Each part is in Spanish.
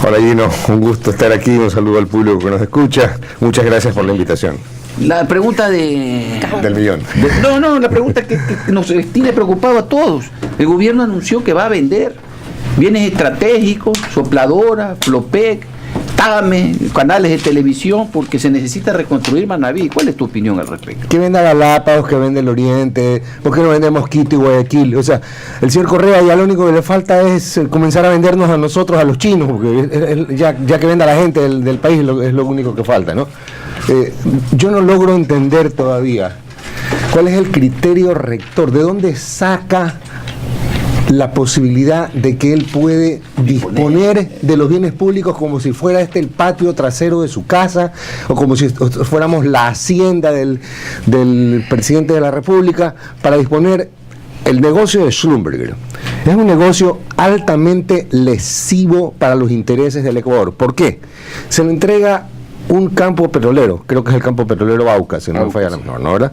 Hola Gino, un gusto estar aquí, un saludo al público que nos escucha, muchas gracias por la invitación. La pregunta del millón. La pregunta que nos tiene preocupado a todos. El gobierno anunció que va a vender bienes estratégicos, Sopladora, Flopec, TAME, canales de televisión, porque se necesita reconstruir Manabí. ¿Cuál es tu opinión al respecto? Que venda Galápagos, que vende el Oriente, ¿por qué no vendemos Quito y Guayaquil? O sea, el señor Correa ya lo único que le falta es comenzar a vendernos a nosotros, a los chinos, porque ya que venda a la gente del país es lo único que falta, ¿no? Yo no logro entender todavía cuál es el criterio rector, de dónde saca la posibilidad de que él puede disponer de los bienes públicos como si fuera el patio trasero de su casa, o como si fuéramos la hacienda del presidente de la República, para disponer. El negocio de Schlumberger es un negocio altamente lesivo para los intereses del Ecuador. ¿Por qué? Se le entrega un campo petrolero, creo que es el campo petrolero Bauca, si no me falla la menor, ¿no? ¿Verdad?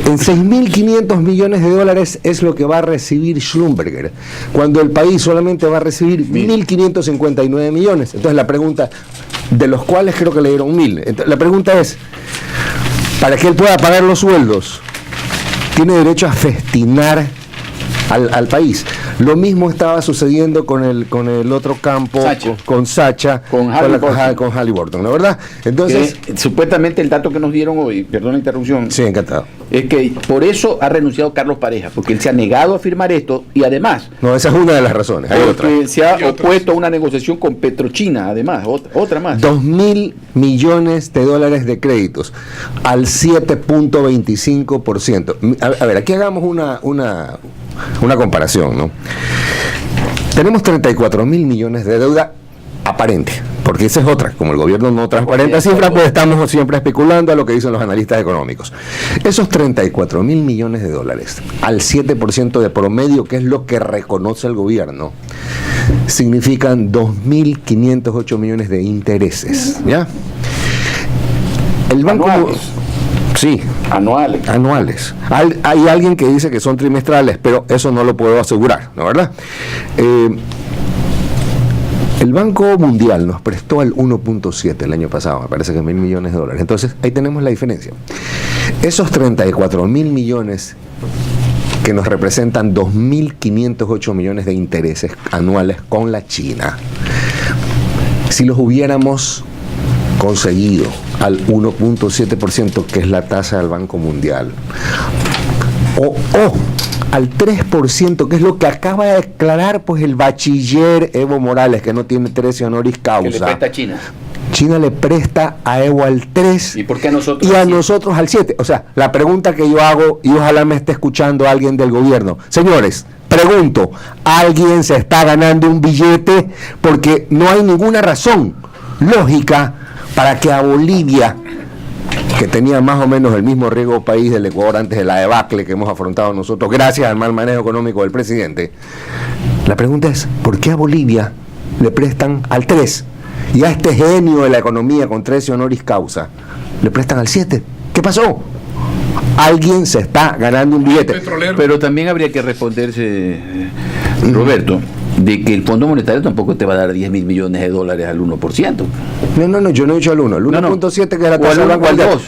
En 6.500 millones de dólares es lo que va a recibir Schlumberger, cuando el país solamente va a recibir 1.559 millones. Entonces la pregunta, de los cuales creo que le dieron 1.000. Entonces, la pregunta es, para que él pueda pagar los sueldos, tiene derecho a festinar al país. Lo mismo estaba sucediendo con el otro campo, con Sacha, con Halliburton, ¿no? ¿Verdad? Entonces, supuestamente el dato que nos dieron hoy, perdón la interrupción, sí, encantado, es que por eso ha renunciado Carlos Pareja, porque él se ha negado a firmar esto, y además, no, esa es una de las razones, hay otra. Se ha opuesto a una negociación con Petrochina, además, otra más. 2.000 millones de dólares de créditos al 7.25%. A ver, aquí hagamos una comparación, ¿no? Tenemos 34.000 millones de deuda aparente, porque esa es otra, como el gobierno no transparenta cifras, pues estamos siempre especulando a lo que dicen los analistas económicos. Esos 34.000 millones de dólares al 7% de promedio, que es lo que reconoce el gobierno, significan 2.508 millones de intereses, ¿ya? El banco... Sí, anuales. Hay alguien que dice que son trimestrales, pero eso no lo puedo asegurar, ¿no? ¿Verdad? El Banco Mundial nos prestó al 1.7 el año pasado, me parece que 1.000 millones de dólares. Entonces, ahí tenemos la diferencia. Esos 34.000 millones que nos representan 2.508 millones de intereses anuales con la China, si los hubiéramos conseguido al 1.7%, que es la tasa del Banco Mundial, o al 3%, que es lo que acaba de declarar pues el bachiller Evo Morales, que no tiene 13 honoris causa. ¿Que le presta a China? China le presta a Evo al 3 ¿Y por qué a nosotros? Y a nosotros al 7. O sea, la pregunta que yo hago, y ojalá me esté escuchando alguien del gobierno, señores, pregunto, ¿alguien se está ganando un billete? Porque no hay ninguna razón lógica para que a Bolivia, que tenía más o menos el mismo riesgo país del Ecuador antes de la debacle que hemos afrontado nosotros, gracias al mal manejo económico del presidente, la pregunta es, ¿por qué a Bolivia le prestan al 3? Y a este genio de la economía con 13 honoris causa le prestan al 7? ¿Qué pasó? Alguien se está ganando un billete. Pero también habría que responderse, Roberto, de que el Fondo Monetario tampoco te va a dar 10.000 millones de dólares al 1%. No, yo no he dicho al 1, el 1.7 que es la tasa del Banco al 2.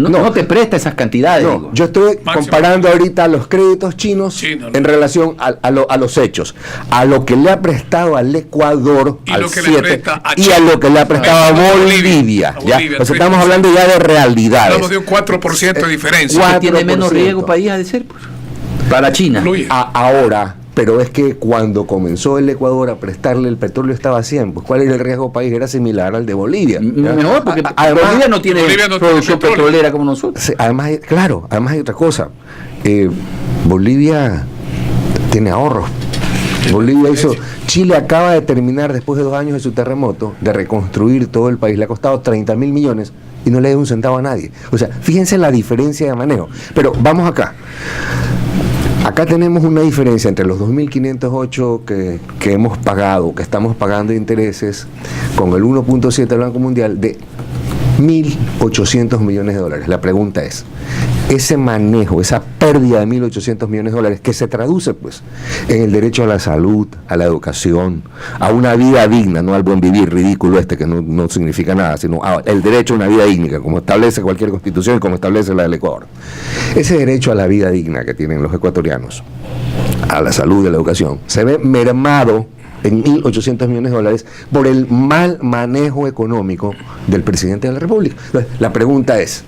No te presta esas cantidades. No, yo estoy comparando ahorita los créditos chinos en relación a los hechos, a lo que le ha prestado al Ecuador, al 7, y a lo que le ha prestado a Bolivia. ¿Ya? O sea, estamos hablando ya de realidades. Hablamos de un 4% de diferencia. 4%. Tiene menos riesgo país a de ser, pues, para China. Ahora, pero es que cuando comenzó el Ecuador a prestarle el petróleo estaba a 100, pues ¿cuál era el riesgo país? Era similar al de Bolivia. Mejor, porque Bolivia no tiene producción petrolera como nosotros. Además hay otra cosa. Bolivia tiene ahorros. Bolivia hizo... Chile acaba de terminar, después de 2 años de su terremoto, de reconstruir todo el país. Le ha costado 30.000 millones y no le dio un centavo a nadie. O sea, fíjense la diferencia de manejo. Pero vamos acá. Acá tenemos una diferencia entre los 2.508 que hemos pagado, que estamos pagando intereses, con el 1.7 del Banco Mundial, de 1.800 millones de dólares. La pregunta es, ese manejo, esa pérdida de 1.800 millones de dólares, que se traduce pues en el derecho a la salud, a la educación, a una vida digna, no al buen vivir ridículo que no significa nada, sino el derecho a una vida digna, como establece cualquier constitución y como establece la del Ecuador. Ese derecho a la vida digna que tienen los ecuatorianos, a la salud y a la educación, se ve mermado en 1.800 millones de dólares por el mal manejo económico del presidente de la República. Entonces, la pregunta es,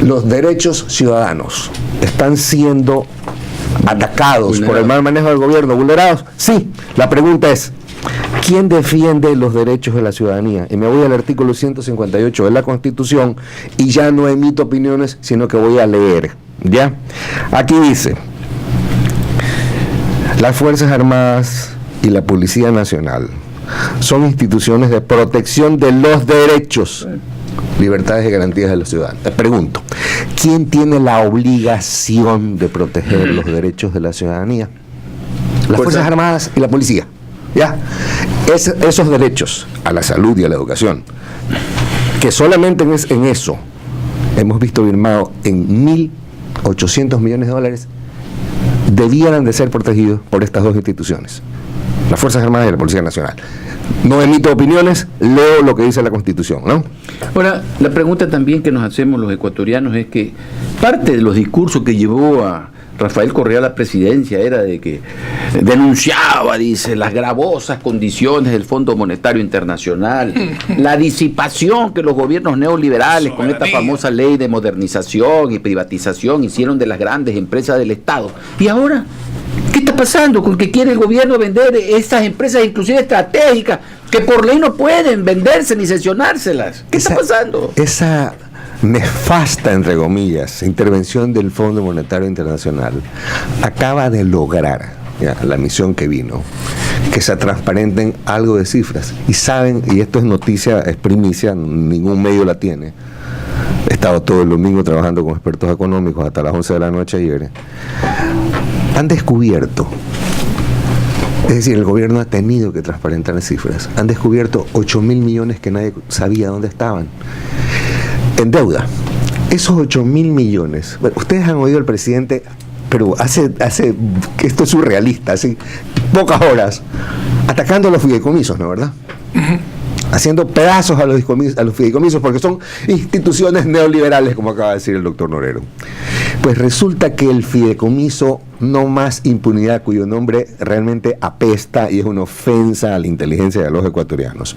¿los derechos ciudadanos están siendo atacados por el mal manejo del gobierno, vulnerados? Sí. La pregunta es, ¿quién defiende los derechos de la ciudadanía? Y me voy al artículo 158 de la Constitución y ya no emito opiniones, sino que voy a leer. ¿Ya? Aquí dice: las Fuerzas Armadas y la Policía Nacional son instituciones de protección de los derechos, libertades y garantías de los ciudadanos. Te pregunto, ¿quién tiene la obligación de proteger los derechos de la ciudadanía? Las Fuerzas Armadas y la Policía. ¿Ya? Esos derechos a la salud y a la educación, que solamente en eso hemos visto firmado en 1.800 millones de dólares, debieran de ser protegidos por estas dos instituciones, las Fuerzas Armadas y la Policía Nacional. No emito opiniones, leo lo que dice la Constitución, ¿no? Ahora, la pregunta también que nos hacemos los ecuatorianos es que parte de los discursos que llevó a Rafael Correa a la presidencia era de que denunciaba, dice, las gravosas condiciones del Fondo Monetario Internacional, la disipación que los gobiernos neoliberales con esta famosa ley de modernización y privatización hicieron de las grandes empresas del Estado. Y ahora, ¿qué está pasando con que quiere el gobierno vender esas empresas inclusive estratégicas que por ley no pueden venderse ni sesionárselas? ¿Qué está pasando? Esa nefasta, entre comillas, intervención del Fondo Monetario Internacional acaba de lograr la misión que vino, que se transparenten algo de cifras. Y saben, y esto es noticia, es primicia, ningún medio la tiene. He estado todo el domingo trabajando con expertos económicos hasta las 11 de la noche ayer. Han descubierto, es decir, el gobierno ha tenido que transparentar cifras, han descubierto 8.000 millones que nadie sabía dónde estaban en deuda. Esos 8.000 millones, bueno, ustedes han oído al presidente, pero hace que esto es surrealista, hace pocas horas, atacando a los fideicomisos, ¿no, verdad? Haciendo pedazos a los fideicomisos, porque son instituciones neoliberales, como acaba de decir el doctor Norero. Pues resulta que el fideicomiso No Más Impunidad, cuyo nombre realmente apesta y es una ofensa a la inteligencia de los ecuatorianos.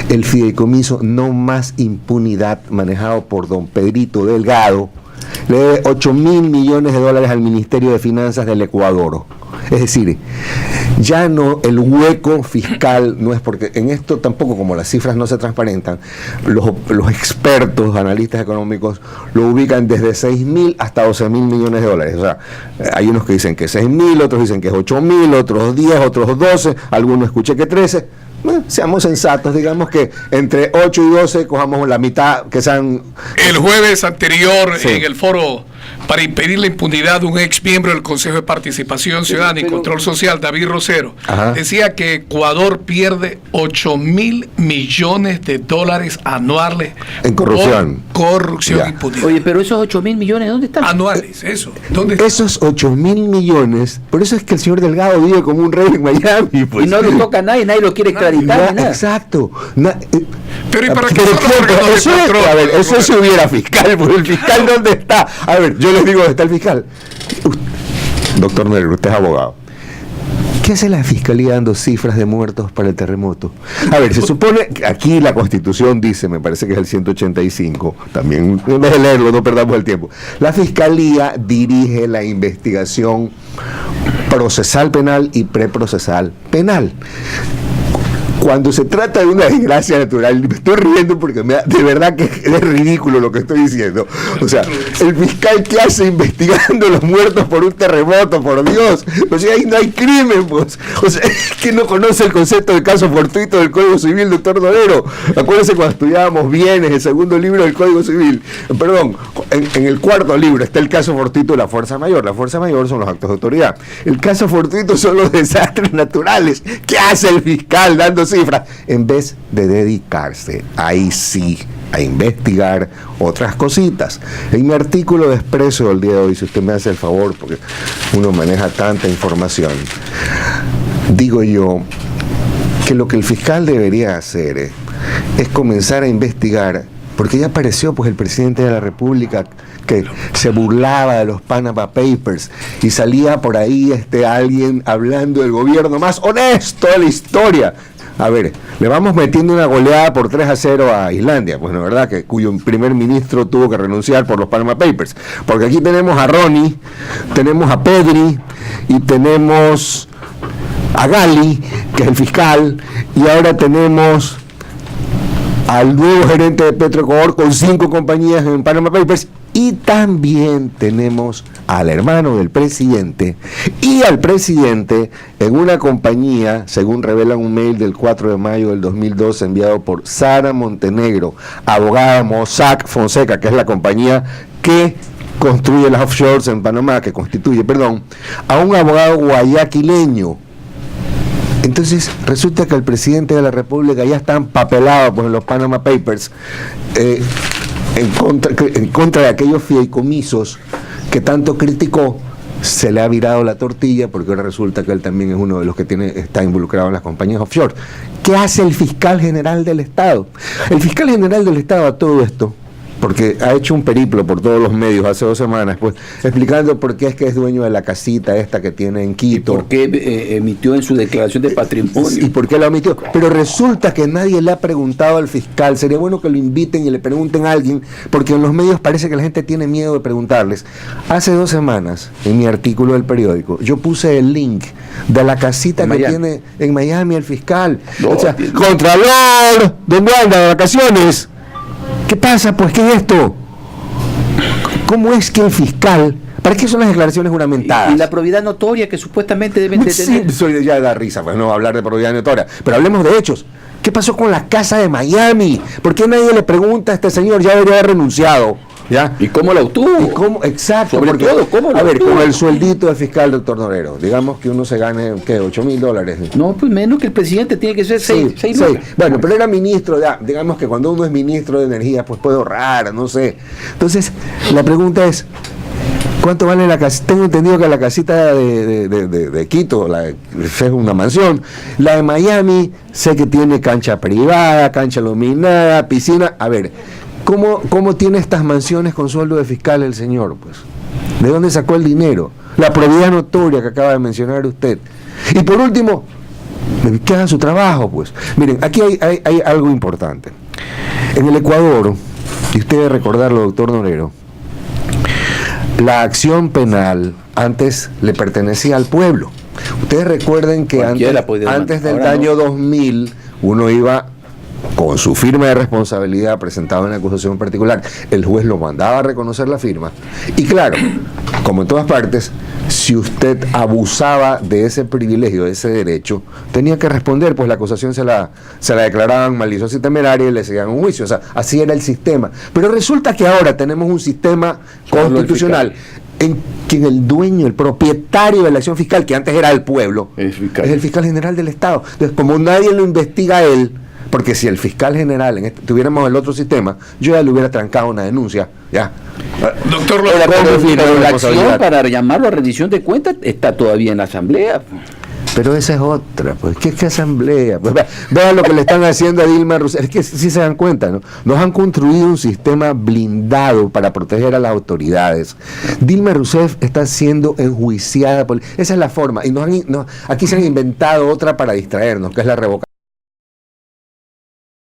El fideicomiso No Más Impunidad, manejado por don Pedrito Delgado, le debe 8.000 millones de dólares al Ministerio de Finanzas del Ecuador. Es decir, ya no, el hueco fiscal no es, porque en esto tampoco, como las cifras no se transparentan, los expertos, analistas económicos lo ubican desde 6.000 hasta 12.000 millones de dólares. O sea, hay unos que dicen que 6.000, otros dicen que es 8.000, otros 10, otros 12, algunos escuché que 13. Bueno, seamos sensatos, digamos que entre 8 y 12 cojamos la mitad, que sean... El jueves anterior, sí, en el foro para impedir la impunidad de un ex miembro del Consejo de Participación Ciudadana y Control Social, David Rosero, decía que Ecuador pierde 8.000 millones de dólares anuales en corrupción. Corrupción e impunidad. Oye, pero esos 8.000 millones, ¿dónde están? Anuales, eso. ¿Dónde están? Esos 8.000 millones, por eso es que el señor Delgado vive como un rey en Miami. Pues. Y no lo toca a nadie lo quiere extraditar. Nada. Exacto. Pero ¿y para qué? Eso si hubiera fiscal, porque el fiscal ¿dónde está? A ver, yo les digo, ¿dónde está el fiscal? Doctor Norero, usted es abogado. ¿Qué hace la fiscalía dando cifras de muertos para el terremoto? A ver, se supone que aquí la Constitución dice, me parece que es el 185, también en vez de leerlo, no perdamos el tiempo. La fiscalía dirige la investigación procesal penal y preprocesal penal. Cuando se trata de una desgracia natural, me estoy riendo porque de verdad que es ridículo lo que estoy diciendo. O sea, el fiscal que hace investigando los muertos por un terremoto, por Dios. O sea, ahí no hay crimen, pues. O sea, es que no conoce el concepto de caso fortuito del Código Civil, doctor Norero. Acuérdense cuando estudiábamos bienes, el segundo libro del Código Civil. Perdón, en el cuarto libro está el caso fortuito de la fuerza mayor. La fuerza mayor son los actos de autoridad. El caso fortuito son los desastres naturales. ¿Qué hace el fiscal dándose cifras, en vez de dedicarse, ahí sí, a investigar otras cositas. En mi artículo de Expreso del día de hoy, si usted me hace el favor, porque uno maneja tanta información, digo yo que lo que el fiscal debería hacer es comenzar a investigar, porque ya apareció pues el presidente de la República que se burlaba de los Panama Papers y salía por ahí alguien hablando del gobierno más honesto de la historia. A ver, le vamos metiendo una goleada por 3-0 a Islandia, pues no, ¿verdad? Cuyo primer ministro tuvo que renunciar por los Panama Papers. Porque aquí tenemos a Ronnie, tenemos a Pedri y tenemos a Gali, que es el fiscal, y ahora tenemos al nuevo gerente de Petroecuador con 5 compañías en Panama Papers, y también tenemos al hermano del presidente y al presidente en una compañía, según revela un mail del 4 de mayo del 2012 enviado por Sara Montenegro, abogada de Mossack Fonseca, que es la compañía que construye las offshores en Panamá, que constituye, a un abogado guayaquileño. Entonces resulta que el presidente de la República ya está empapelado pues, en los Panama Papers, en contra de aquellos fideicomisos que tanto criticó. Se le ha virado la tortilla porque ahora resulta que él también es uno de los que está involucrado en las compañías offshore. ¿Qué hace el fiscal general del Estado? El fiscal general del Estado a todo esto, porque ha hecho un periplo por todos los medios hace 2 semanas, pues, explicando por qué es que es dueño de la casita esta que tiene en Quito. ¿Y por qué emitió en su declaración de patrimonio? ¿Y por qué la omitió? Pero resulta que nadie le ha preguntado al fiscal. Sería bueno que lo inviten y le pregunten a alguien, porque en los medios parece que la gente tiene miedo de preguntarles. Hace 2 semanas, en mi artículo del periódico, yo puse el link de la casita que tiene en Miami el fiscal. No, o sea, Contralor, ¿dónde anda de vacaciones? ¿Qué pasa? Pues, ¿qué es esto? ¿Cómo es que el fiscal... ¿Para qué son las declaraciones juramentadas? Y la probidad notoria que supuestamente deben de tener. Sí, ya da risa, pues no hablar de probidad notoria. Pero hablemos de hechos. ¿Qué pasó con la casa de Miami? ¿Por qué nadie le pregunta a este señor? Ya debería haber renunciado. ¿Ya? ¿Y cómo la obtuvo? ¿Y cómo? Exacto. Sobre todo, ¿cómo la obtuvo? Con el sueldito del fiscal, doctor Norero, digamos que uno se gane, ¿qué? $8,000. No, pues menos que el presidente tiene que ser 6 Bueno, pero era ministro, ya, digamos que cuando uno es ministro de energía, pues puede ahorrar, no sé. Entonces, la pregunta es, ¿cuánto vale la casita? Tengo entendido que la casita de Quito es una mansión. La de Miami, sé que tiene cancha privada, cancha iluminada, piscina. A ver, ¿cómo tiene estas mansiones con sueldo de fiscal el señor? Pues, ¿de dónde sacó el dinero? La probidad notoria que acaba de mencionar usted. Y por último, que hagan su trabajo, pues. Miren, aquí hay algo importante. En el Ecuador, y usted debe recordarlo, doctor Norero, la acción penal antes le pertenecía al pueblo. Ustedes recuerden que antes del año 2000 uno iba con su firma de responsabilidad presentada en la acusación particular, el juez lo mandaba a reconocer la firma, y claro, como en todas partes, si usted abusaba de ese privilegio, de ese derecho, tenía que responder, pues la acusación se la declaraban maliciosa y temeraria y le seguían un juicio. O sea, así era el sistema. Pero resulta que ahora tenemos un sistema constitucional en que el dueño, el propietario de la acción fiscal, que antes era el pueblo, es el fiscal general del Estado. Entonces, como nadie lo investiga a él, porque si el fiscal general tuviéramos el otro sistema, yo ya le hubiera trancado una denuncia, ya. Doctor, pero la acción para llamarlo a rendición de cuentas está todavía en la asamblea. Pero esa es otra, pues, ¿qué asamblea? Pues, vean lo que le están haciendo a Dilma Rousseff, es que sí se dan cuenta, ¿no? Nos han construido un sistema blindado para proteger a las autoridades. Dilma Rousseff está siendo enjuiciada, esa es la forma, y aquí se han inventado otra para distraernos, que es la revocación.